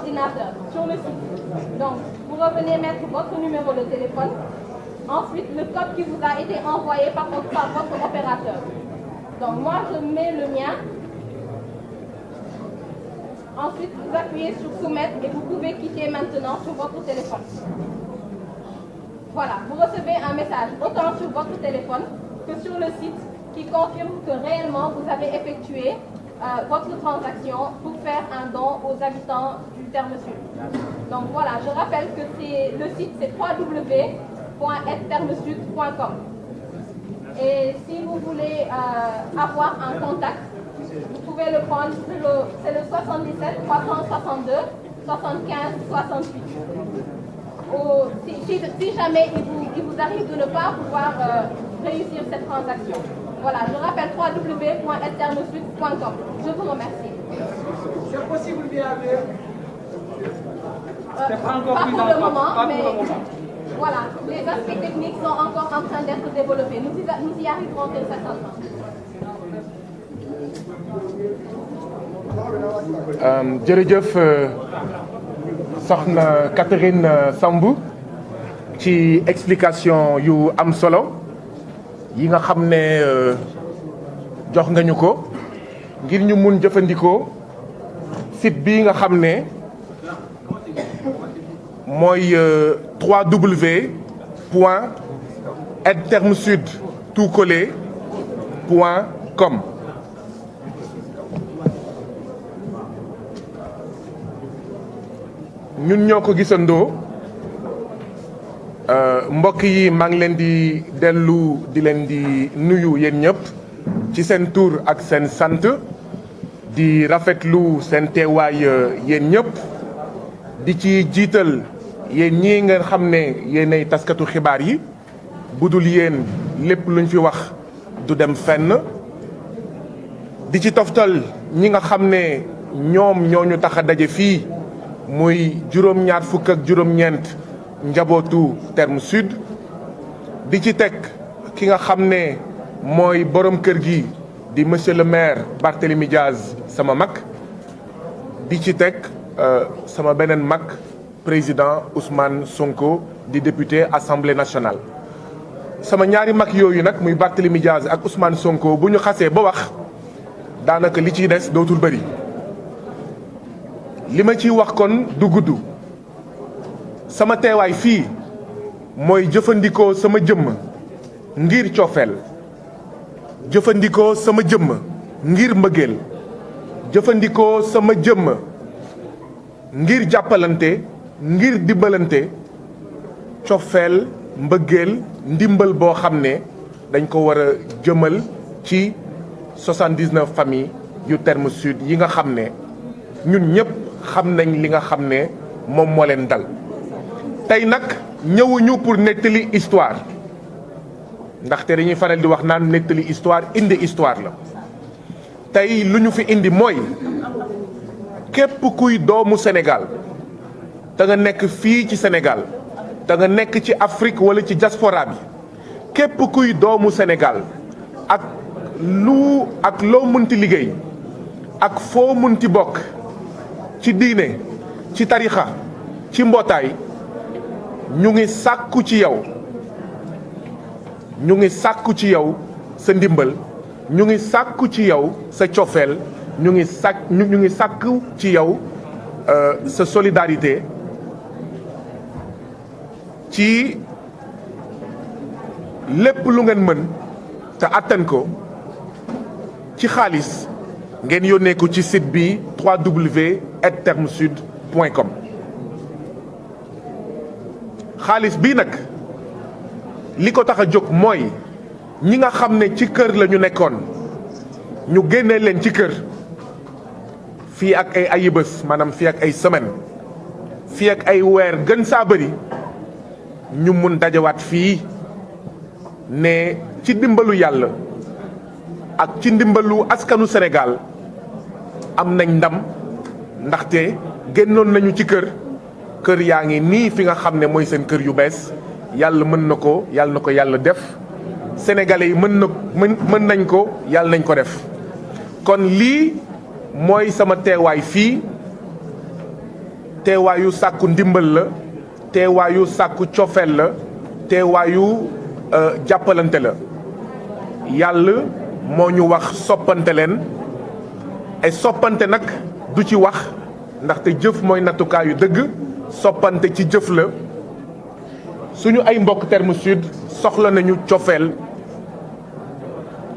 ordinateur sur le site. Donc, vous revenez mettre votre numéro de téléphone. Ensuite, le code qui vous a été envoyé par votre opérateur. Donc, moi, je mets le mien. Ensuite, vous appuyez sur soumettre et vous pouvez quitter maintenant sur votre téléphone. Voilà, vous recevez un message autant sur votre téléphone que sur le site qui confirme que réellement vous avez effectué votre transaction pour faire un don aux habitants du terme sud. Donc voilà, je rappelle que le site c'est www.aidtermesud.com. Et si vous voulez avoir un contact, vous pouvez le prendre, c'est le 77 362 75 68. Si jamais il vous arrive de ne pas pouvoir réussir cette transaction. Voilà, je rappelle www.aidtermesud.com. Je vous remercie. C'est possible bien avec pas pour le moment, mais voilà, les aspects techniques sont encore en train d'être développés. Nous y arriverons très certainement. jërëjëf soxna Catherine Sambou ci explication yu am solo yi nga xam ne jox nga ñu ko ngir ñu mun jëfandikoo site bii nga xam ne mooy www.aidtermesud.com. ñun ñoo ko gisandoo mbokk yi maa ngi leen di dellu di leen di nuyu yéen ñëpp ci seen tur ak seen sant di rafetlu seen teewaay yéen ñëpp di ci jiital yéen ñii nga xam ne yéenay taskatu xibaar yi budul yéen lépp luñ fi wax du dem fenn di ci toftal ñi nga xam ne ñoom ñoo ñu tax a daje fii muy juróom-ñaar fukk ak juróom-ñeent njabootu terme sud di ci teg ki nga xam ne mooy borom kër gi di monsieur le maire Barthélémy Diaz sama mag di ci teg sama beneen mag président Ousmane Sonko di député assemblée nationale. sama ñaari mag yooyu nag muy Barthélémy Diaz ak Ousmane Sonko bu ñu xasee ba wax daanaka li ciy des dootul bëri. li ma ciy wax kon du gudd sama teewaay fii mooy jëfandikoo sama jëmm ngir coofeel jëfandikoo sama jëmm ngir mbëggeel jëfandikoo sama jëmm ngir jàppalante ngir dimbalante coofeel mbëggeel ndimbal boo xam ne dañ ko war a jëmal ci 79 familles yu terme sud yi nga xam ne ñun ñëpp xam nañ li nga xam ne moom moo leen dal tey nag ñëwuñu pour nettali histoire ndaxte dañuy faral di wax naan nettali histoire indi histoire la tey lu ñu fi indi mooy képp kuy doomu Sénégal te nga nekk fii ci Sénégal te nga nekk ci Afrique wala ci diaspora bi képp kuy doomu Sénégal ak loo mënti liggéey ak foo mënti bokk ci diine ci tarixa ci mbootaay ñu ngi sàkku ci yow sa ndimbal ñu ngi sàkku ci yow sa cofeel ñu ngi sàkku ci yow sa solidarité ci lépp lu ngeen mën te attan ko ci xaalis ngeen yónnee ko ci site bi www.aidtermesud.com. xaalis bii nag li ko tax a jóg mooy ñi nga xam ne ci kër la ñu nekkoon ñu génnee leen ci kër fii ak ay ayibés maanaam fii ak ay semaine fii ak ay weer gën saa bëri ñu mun dajawaat fii ne ci ndimbalu yàlla ak ci ndimbalu askanu Sénégal am nañ ndam ndaxte génnoon nañu ci kër yaa ngi nii fi nga xam ne mooy seen kër yu bees yàlla mën na ko yàlla def sénégalais yi mën nañ ko yàlla nañ ko def kon lii mooy sama teewaay fii teewaayu sàkku ndimbal la teewaayu sàkku cofeel la teewaayu jàppalante la yàlla moo ñu wax soppante leen et soppante nag du ci wax ndaxte jëf mooy nattukaayu dëgg soppante ci jëf la suñu ay mbokk Terme Sud soxla nañu cofeel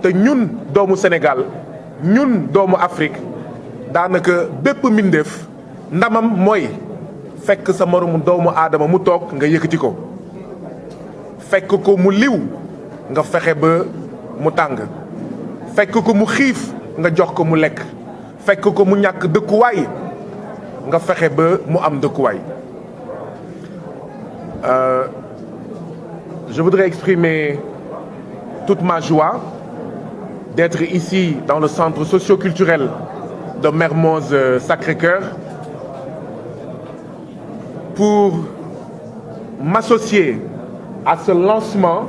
te ñun doomu Sénégal ñun doomu Afrique daanaka bépp mbindeef ndamam mooy fekk sa moromu doomu aadama mu toog nga yëkkati ko fekk ko mu liw nga fexe ba mu tàng fekk ko mu xiif nga jox ko mu lekk fekk ko mu ñàkk dëkkuwaay nga fexe ba mu am dëkkuwaay. Je voudrais exprimer toute ma joie d'être ici dans le centre socio-culturel de Mermoz Sacré-Cœur pour m'associer à ce lancement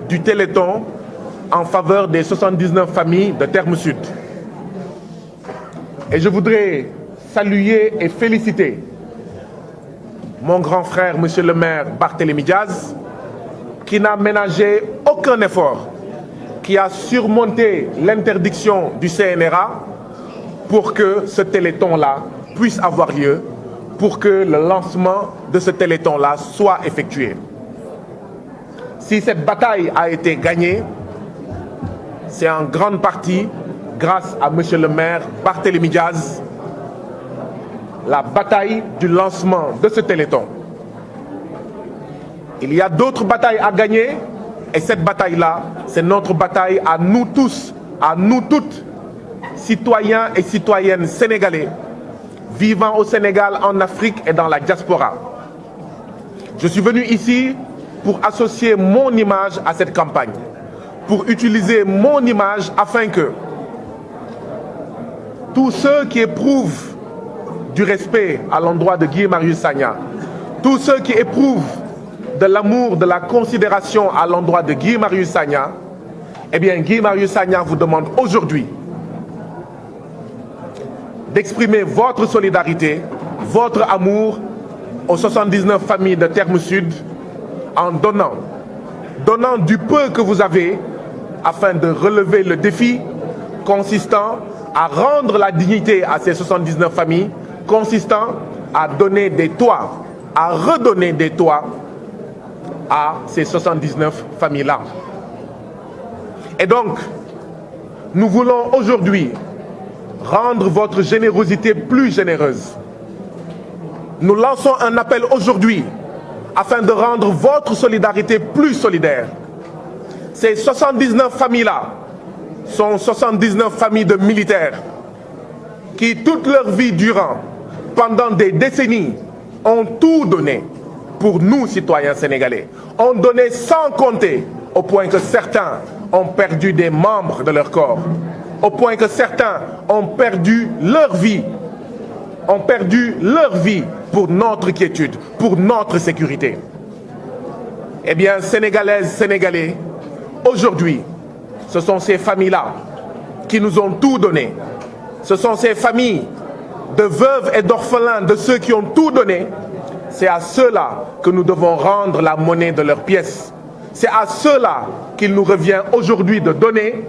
du Téléthon en faveur des 79 familles de Terme Sud. Et je voudrais saluer et féliciter mon grand frère, monsieur le maire Barthélémy Diaz, qui n'a ménagé aucun effort, qui a surmonté l'interdiction du CNRA pour que ce Téléthon-là puisse avoir lieu, pour que le lancement de ce Téléthon-là soit effectué. Si cette bataille a été gagnée, c'est en grande partie grâce à monsieur le maire Barthélémy Diaz, la bataille du lancement de ce Téléthon. Il y a d'autres batailles à gagner et cette bataille-là, c'est notre bataille à nous tous, à nous toutes, citoyens et citoyennes sénégalais, vivant au Sénégal, en Afrique et dans la diaspora. Je suis venu ici pour associer mon image à cette campagne, pour utiliser mon image afin que tous ceux qui éprouvent du respect à l'endroit de Guy Marius Sagna, tous ceux qui éprouvent de l'amour, de la considération à l'endroit de Guy Marius Sagna, eh bien Guy Marius Sagna vous demande aujourd'hui d'exprimer votre solidarité, votre amour aux 79 familles de Terme Sud en donnant du peu que vous avez afin de relever le défi consistant à rendre la dignité à ces 79 familles, consistant à donner des toits, à redonner des toits à ces 79 familles-là. Et donc, nous voulons aujourd'hui rendre votre générosité plus généreuse. Nous lançons un appel aujourd'hui afin de rendre votre solidarité plus solidaire. Ces 79 familles-là sont 79 familles de militaires qui, toute leur vie durant, pendant des décennies, ont tout donné pour nous, citoyens sénégalais. Ont donné sans compter, au point que certains ont perdu des membres de leur corps, au point que certains ont perdu leur vie pour notre quiétude, pour notre sécurité. Eh bien, Sénégalaises, Sénégalais, aujourd'hui, ce sont ces familles-là qui nous ont tout donné. Ce sont ces familles de veuves et d'orphelins, de ceux qui ont tout donné. C'est à ceux-là que nous devons rendre la monnaie de leurs pièces. C'est à ceux-là qu'il nous revient aujourd'hui de donner.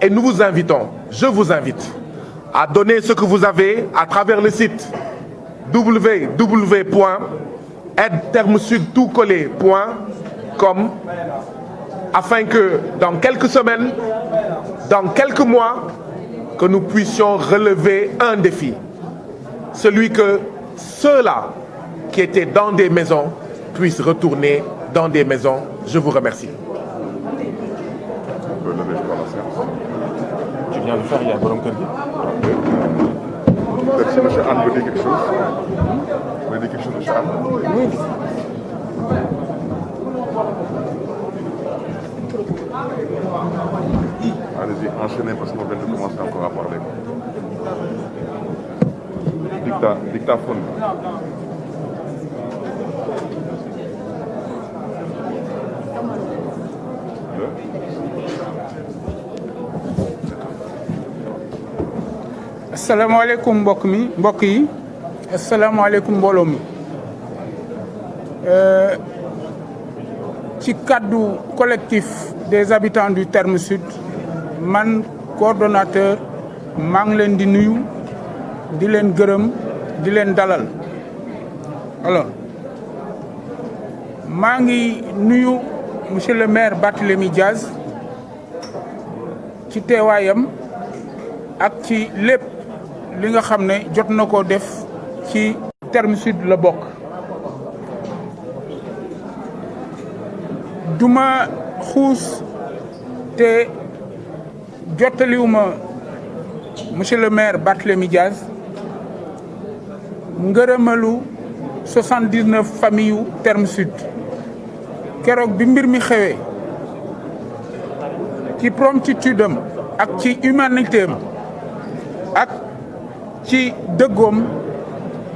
Et nous vous invitons, je vous invite, à donner ce que vous avez à travers le site www.aidetermesudtoutcollé.com afin que dans quelques semaines, dans quelques mois, que nous puissions relever un défi. Celui que ceux-là qui étaient dans des maisons puissent retourner dans des maisons. Je vous remercie. Tu viens de faire, il y a Borom Kër gi. Si monsieur Anne veut dire quelque chose. Vous voulez dire quelque chose, monsieur Anne? Oui. Allez-y, enchaînez parce qu'on vient de commencer encore à parler. Dictaphone. asalaamaaleykum mbokk yi asalaamaaleykum mbooloo mi ci cadre collectif des habitants du Terme Sud man coordonnateur maa ngi leen di nuyu di leen gërëm di leen dalal alors maa ngi nuyu monsieur le maire Barthélémy Diaz ci teewaayam ak ci lépp li nga xam ne jot na ko def ci Terme Sud la bokk. duma xuus te jottaliwuma monsieur le maire Barthélémy Diaz ngërëmalu 79 familles yu Terme Sud keroog bi mbir mi xewee ci promptitude am ak ci humanité am ak ci dëggoom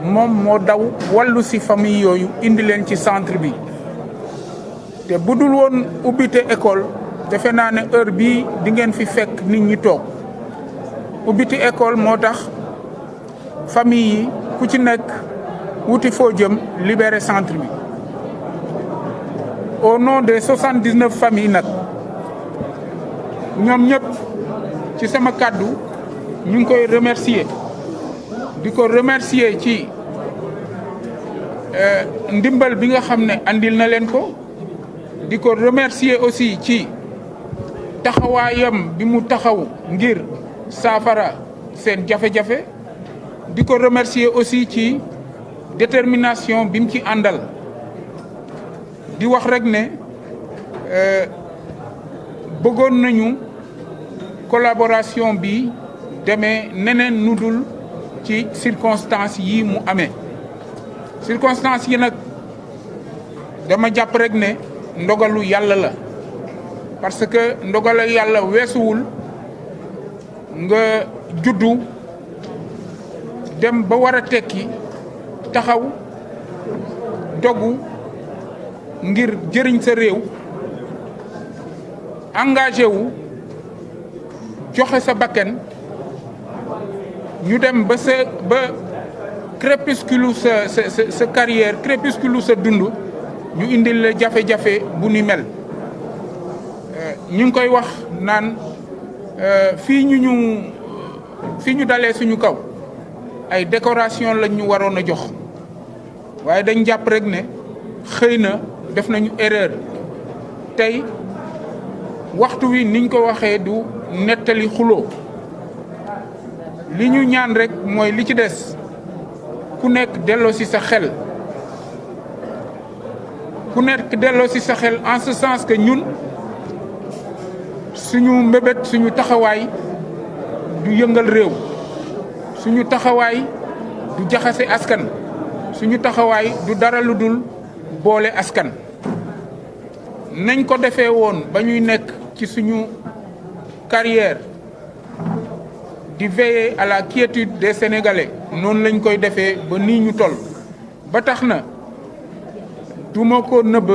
moom moo daw wàllu si famille yooyu indi leen ci centre bi te bu dul woon ubbite école defe naa ne heure bii di ngeen fi fekk nit ñi toog ubbite école moo tax famille yi ku ci nekk wuti foo jëm libérer centre bi au nom des 79 familles nag ñoom ñëpp ci sama kàddu ñu ngi koy remercier di ko remercier ci ndimbal bi nga xam ne andil na leen ko di ko remercier aussi ci taxawaayam bi mu taxaw ngir saafara seen jafe-jafe di ko remercier aussi ci détermination bi mu ci àndal di wax rek ne bëggoon nañu collaboration bi demee neneen nu dul ci circonstances yi mu amee circonstances yi nag dama jàpp rek ne ndogalu yàlla la parce que ndogalu yàlla weesuwul nga juddu dem ba war a tekki taxaw dogu ngir jëriñ sa réew engagé wu joxe sa bakkan ñu dem ba crépuscule sa carrière crépuscule sa dund ñu indil la jafe-jafe bu ni mel ñu ngi koy wax naan fii ñu dalee suñu kaw ay décoration lañ ñu waroon a jox waaye dañ jàpp rek ne xëy na def nañu erreur tey waxtu wi niñ ko waxee du nettali xuloo li ñu ñaan rek mooy li ci des ku nekk delloo ci sa xel en ce sens que ñun suñu mbébét suñu taxawaay du yëngal réew suñu taxawaay du jaxase askan suñu taxawaay du dara lu dul boole askan nañ ko defee woon ba ñuy nekk ci suñu carrière di veiller à la quiétude des Sénégalais noonu lañ koy defee ba nii ñu toll ba tax na duma ko nëbb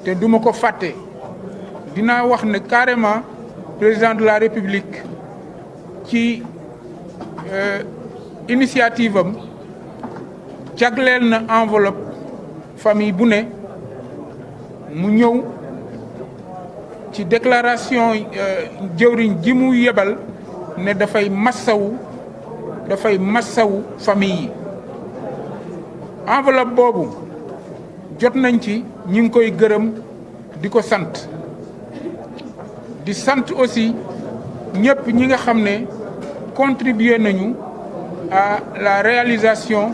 te duma ko fàtte dinaa wax ne carrément président de la République ci initiative am jagleel na enveloppe famille bu ne mu ñëw ci déclaration jëwriñ ji mu yebal ne dafay massawu famille yi enveloppe boobu jot nañ ci ñu ngi koy gërëm di ko sant di sant aussi ñëpp ñi nga xam ne contribuer nañu à la réalisation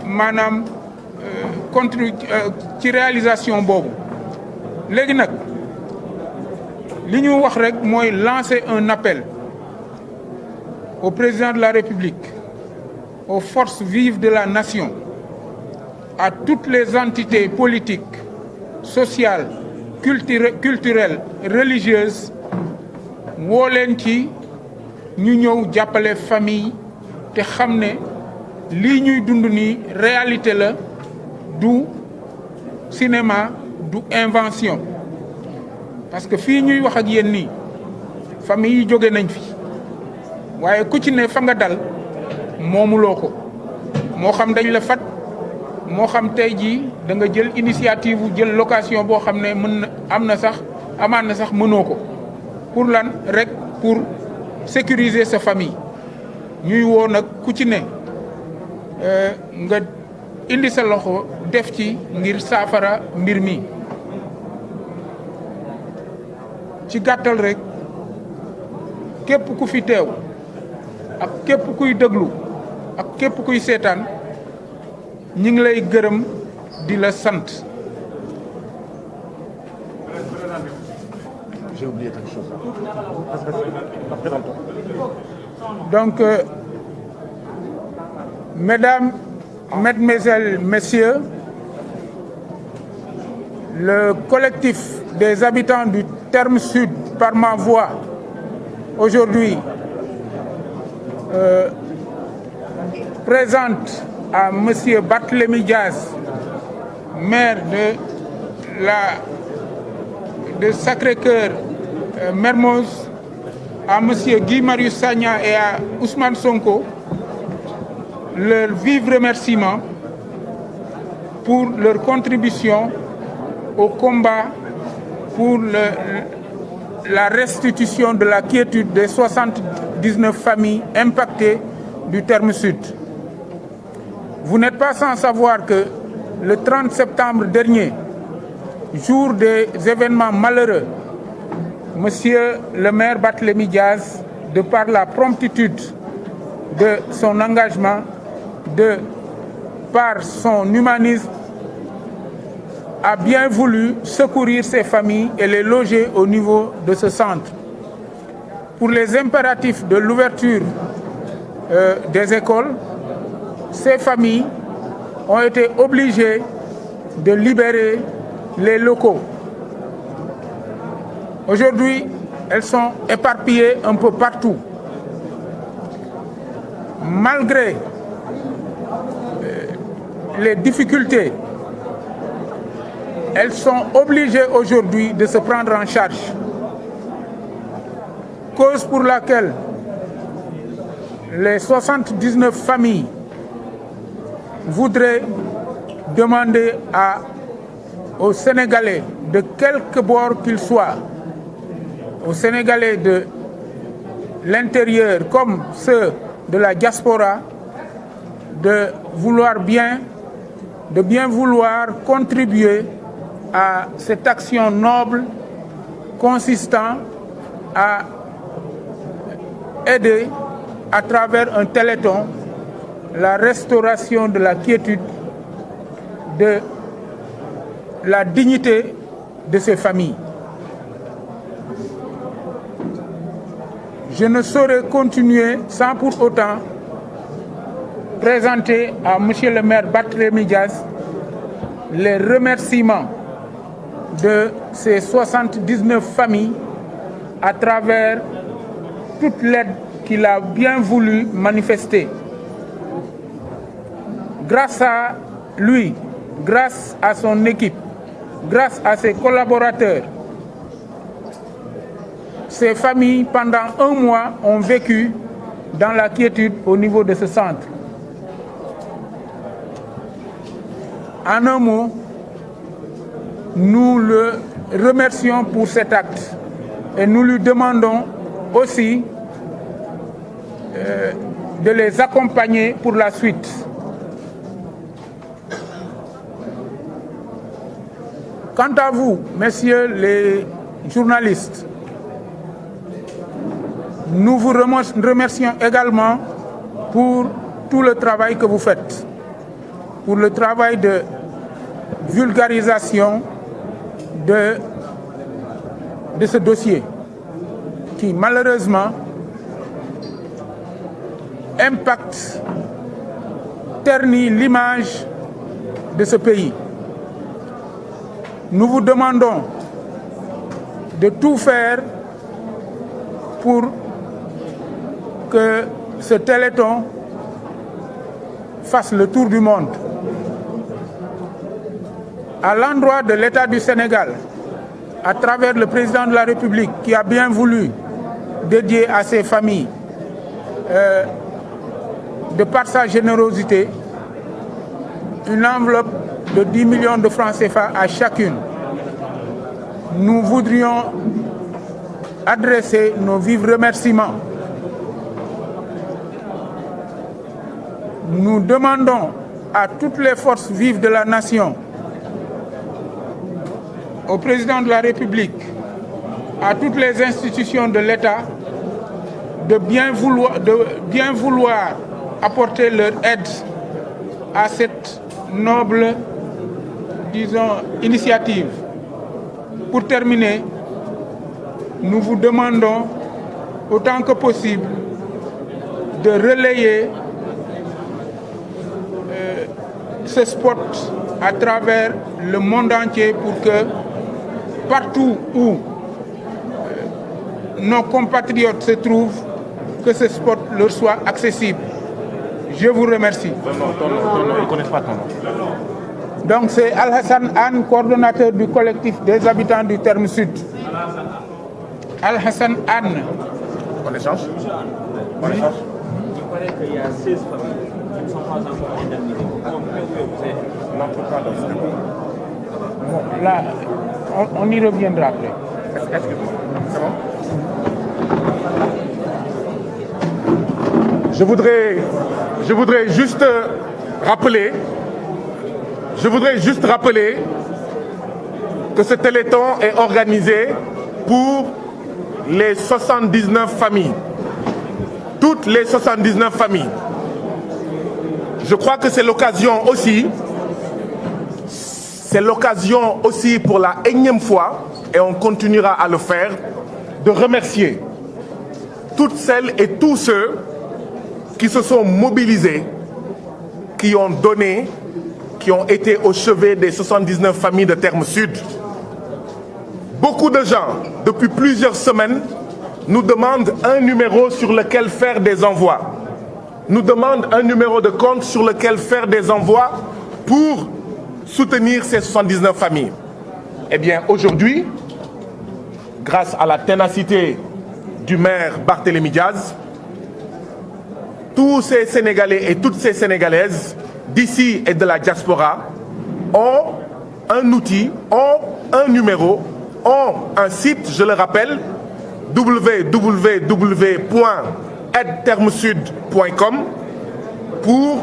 maanaam ci réalisation boobu léegi nag li ñu wax rek mooy lancer un appel au président de la République, aux forces vives de la nation, à toutes les entités politiques, sociales, culturelles, religieuses woo leen ci ñu ñëw jàppale famille te xam ne lii ñuy dund nii réalité la du cinéma du invention parce que fii ñuy wax ak yéen nii famille yi jóge nañ fi waaye ku ci ne fa nga dal moomuloo ko moo xam dañ la fat moo xam tey jii da nga jël initiative jël location boo xam ne mën na am na sax amaan na sax mënoo ko pour lan rek pour sécuriser sa famille ñuy woo nag ku ci ne nga indi sa loxo def ci ngir saafara mbir mi ci gàttal rek képp ku fi teew ak képp kuy déglu ak képp kuy seetaan ñi ngi lay gërëm di la sant. J'ai oublié quelque chose. Donc, mesdames, mesdemoiselles, messieurs, le collectif des habitants du Terme Sud par ma voix aujourd'hui présente à Monsieur Barthélémy Diaz, maire de Sacré-Cœur, Mermoz, à Monsieur Guy Marius Sagna et à Ousmane Sonko, leur vifs remerciements pour leur contribution au combat pour la restitution de la quiétude des 79 familles impactées du Terme Sud. Vous n'êtes pas sans savoir que le 30 septembre dernier, jour des événements malheureux, Monsieur le maire Barthélémy Diaz, de par la promptitude de son engagement, de par son humanisme, a bien voulu secourir ces familles et les loger au niveau de ce centre. Pour les impératifs de l'ouverture des écoles, ces familles ont été obligées de libérer les locaux. Aujourd'hui, elles sont éparpillées un peu partout. Malgré les difficultés, elles sont obligées aujourd'hui de se prendre en charge. Cause pour laquelle les 79 familles voudraient demander aux Sénégalais, de quelque bord qu'ils soient, aux Sénégalais de l'intérieur comme ceux de la diaspora, de bien vouloir contribuer à cette action noble consistant à aider à travers un téléthon la restauration de la quiétude, de la dignité de ces familles. Je ne saurais continuer sans pour autant présenter à Monsieur le maire Barthélémy Diaz les remerciements de ces 79 familles à travers toute l'aide qu'il a bien voulu manifester. Grâce à lui, grâce à son équipe, grâce à ses collaborateurs, ces familles, pendant un mois, ont vécu dans la quiétude au niveau de ce centre. En un mot, nous le remercions pour cet acte et nous lui demandons aussi de les accompagner pour la suite. Quant à vous, messieurs les journalistes, nous vous remercions également pour tout le travail que vous faites, pour le travail de vulgarisation de ce dossier qui malheureusement impacte, ternit l'image de ce pays. Nous vous demandons de tout faire pour que ce téléthon fasse le tour du monde. À l'endroit de l'État du Sénégal, à travers le président de la République qui a bien voulu dédier à ces familles de par sa générosité, une enveloppe de 10 millions de francs CFA à chacune. Nous voudrions adresser nos vifs remerciements. Nous demandons à toutes les forces vives de la nation, au président de la République, à toutes les institutions de l'État de bien vouloir apporter leur aide à cette noble, disons, initiative. Pour terminer, nous vous demandons autant que possible de relayer ce spot à travers le monde entier pour que partout où nos compatriotes se trouvent, que ce spot leur soit accessible. Je vous remercie. Ils ne connaissent pas ton nom. Donc c'est Al-Hassan Anne, coordonnateur du collectif des habitants du Terme Sud. Al-Hassan Anne. On échange. On échange. Il paraît qu'il y a 16 familles qui ne sont pas encore indemnisées. Bon, là, on y reviendra après. Excuse-moi. C'est bon? Je voudrais juste rappeler que ce téléthon est organisé pour les 79 familles. Toutes les 79 familles. Je crois que c'est l'occasion aussi pour la énième fois, et on continuera à le faire, de remercier toutes celles et tous ceux qui se sont mobilisés, qui ont donné, qui ont été au chevet des 79 familles de Terme Sud. Beaucoup de gens, depuis plusieurs semaines, nous demandent un numéro sur lequel faire des envois. Nous demandent un numéro de compte sur lequel faire des envois pour soutenir ces 79 familles. Eh bien, aujourd'hui, grâce à la ténacité du maire Barthélémy Diaz, tous ces Sénégalais et toutes ces Sénégalaises d'ici et de la diaspora ont un outil, ont un numéro, ont un site, je le rappelle, www.aidetermesud.com pour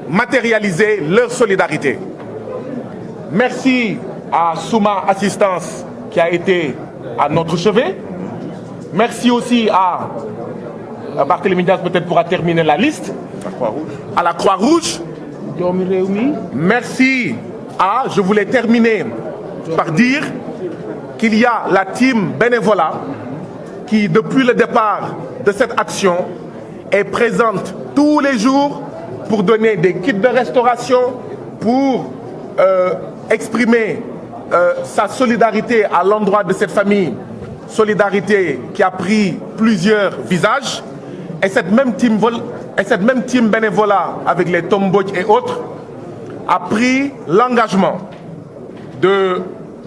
matérialiser leur solidarité. Merci à Souma Assistance qui a été à notre chevet. Merci aussi à Barthélémy Diaz peut-être pourra terminer la liste. À la Croix-Rouge. Merci à, je voulais terminer par dire qu'il y a la team bénévolat qui, depuis le départ de cette action, est présente tous les jours pour donner des kits de restauration, pour exprimer sa solidarité à l'endroit de cette famille, solidarité qui a pris plusieurs visages. Et cette même team bénévolat avec les Tomboj et autres a pris l'engagement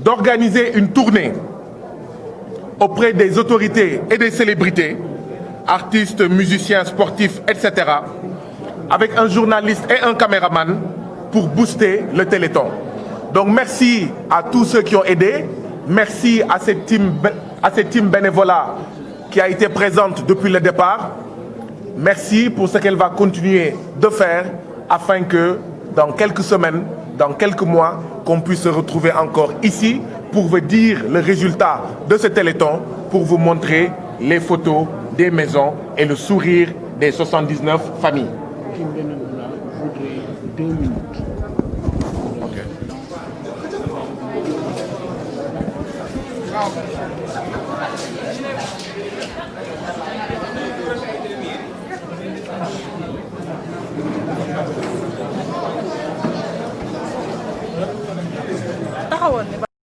d'organiser une tournée auprès des autorités et des célébrités, artistes, musiciens, sportifs, etc., avec un journaliste et un caméraman pour booster le Téléthon. Donc merci à tous ceux qui ont aidé, merci à cette team bénévolat qui a été présente depuis le départ. Merci pour ce qu'elle va continuer de faire afin que dans quelques semaines, dans quelques mois, qu'on puisse se retrouver encore ici pour vous dire le résultat de ce Téléthon, pour vous montrer les photos des maisons et le sourire des 79 familles. Okay.